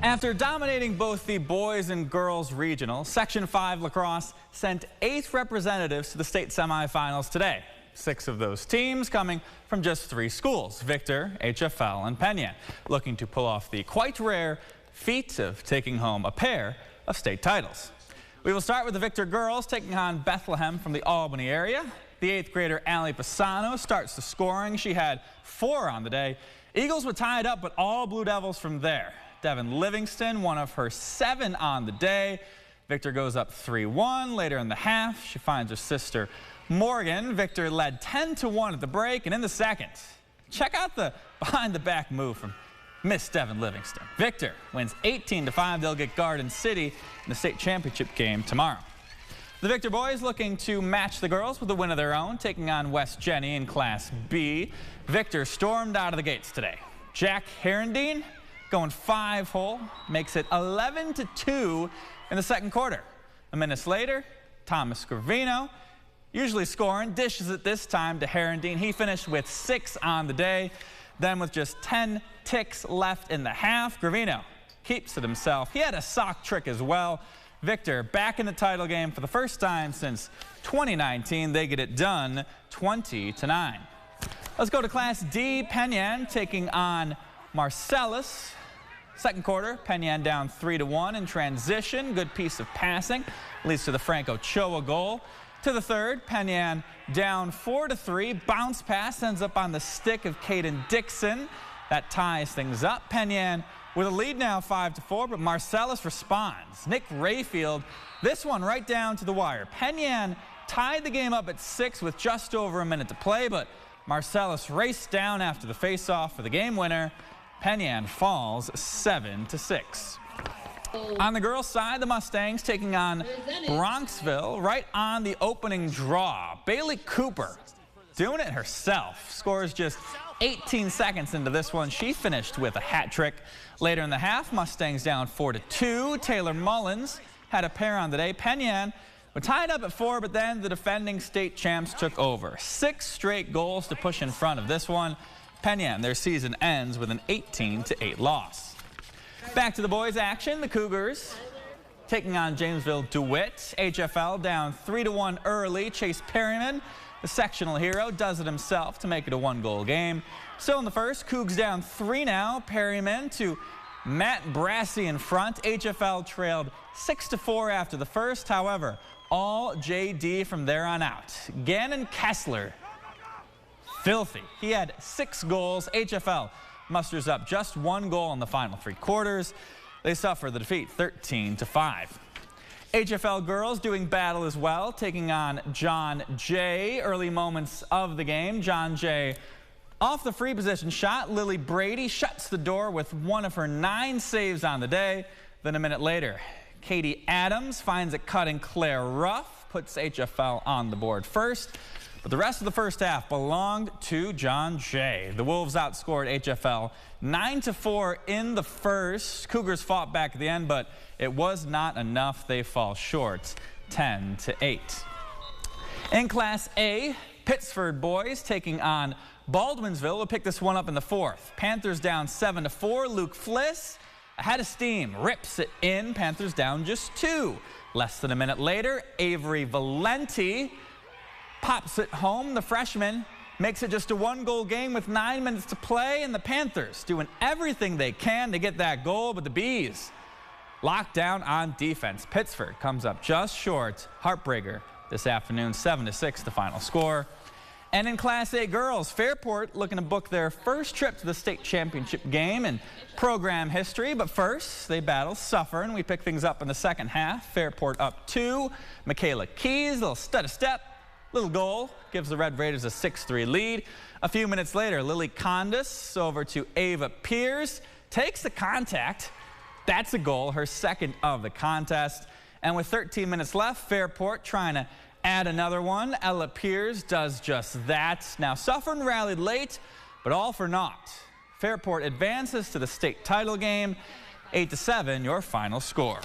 After dominating both the boys and girls regional, Section 5 lacrosse sent 8 representatives to the state semifinals today. 6 of those teams coming from just 3 schools, Victor, HFL, and Penn Yan, looking to pull off the quite rare feat of taking home a pair of state titles. We will start with the Victor girls taking on Bethlehem from the Albany area. The 8th grader Allie Pisano starts the scoring. She had 4 on the day. Eagles would tie it up, but all Blue Devils from there. Devin Livingston, one of her 7 on the day. Victor goes up 3-1. Later in the half, she finds her sister Morgan. Victor led 10-1 at the break, and in the second, check out the behind-the-back move from Miss Devin Livingston. Victor wins 18-5. They'll get Garden City in the state championship game tomorrow. The Victor boys looking to match the girls with a win of their own, taking on West Jenny in Class B. Victor stormed out of the gates today. Jack Herendine going 5-hole, makes it 11-2 in the second quarter. A minute later, Thomas Scravino, usually scoring, dishes it this time to Herendine. He finished with 6 on the day. Then with just 10 ticks left in the half, Gravino keeps it himself. He had a sock trick as well. Victor back in the title game for the first time since 2019. They get it done 20-9. Let's go to Class D. Penn Yan taking on Marcellus. Second quarter, Penn Yan down 3-1 in transition. Good piece of passing leads to the Franco Choa goal. To the third, Penn Yan down 4-3. Bounce pass ends up on the stick of Caden Dixon. That ties things up. Penn Yan with a lead now 5-4, but Marcellus responds. Nick Rayfield, this one right down to the wire. Penn Yan tied the game up at 6 with just over a minute to play, but Marcellus raced down after the face-off for the game winner. Penn Yan falls 7-6. On the girls' side, the Mustangs taking on Bronxville right on the opening draw. Bailey Cooper doing it herself. Scores just 18 seconds into this one. She finished with a hat trick. Later in the half, Mustangs down 4-2. Taylor Mullins had a pair on the day. Penn Yan were tied up at 4, but then the defending state champs took over. 6 straight goals to push in front of this one. Penn Yan, their season ends with an 18-8 loss. Back to the boys' action. The Cougars taking on Jamesville DeWitt. HFL down 3-1 early. Chase Perryman, the sectional hero, does it himself to make it a 1-goal game. Still in the first, Cougs down 3 now. Perryman to Matt Brassey in front. HFL trailed 6-4 after the first. However, all JD from there on out. Gannon Kessler, filthy. He had 6 goals. HFL musters up just 1 goal in the final 3 quarters. They suffer the defeat 13-5. HFL girls doing battle as well, taking on John Jay. Early moments of the game. John Jay off the free position shot. Lily Brady shuts the door with one of her 9 saves on the day. Then a minute later, Katie Adams finds it cutting Claire Ruff, puts HFL on the board first. But the rest of the first half belonged to John Jay. The Wolves outscored HFL 9-4 in the first. Cougars fought back at the end, but it was not enough. They fall short 10-8. In Class A, Pittsford boys taking on Baldwinsville. We'll pick this one up in the 4th. Panthers down 7-4. Luke Fliss ahead of steam, rips it in. Panthers down just 2. Less than a minute later, Avery Valenti pops it home. The freshman makes it just a 1-goal game with 9 minutes to play, and the Panthers doing everything they can to get that goal, but the Bees locked down on defense. Pittsford comes up just short. Heartbreaker this afternoon, 7-6 the final score. And in Class A girls, Fairport looking to book their first trip to the state championship game in program history. But first, they battle Suffern. We pick things up in the second half. Fairport up 2. Michaela Keys, little step. Little goal gives the Red Raiders a 6-3 lead. A few minutes later, Lily Condis over to Ava Pierce. Takes the contact. That's a goal, her 2nd of the contest. And with 13 minutes left, Fairport trying to add another one. Ella Pierce does just that. Now, Suffern rallied late, but all for naught. Fairport advances to the state title game. 8-7, your final score.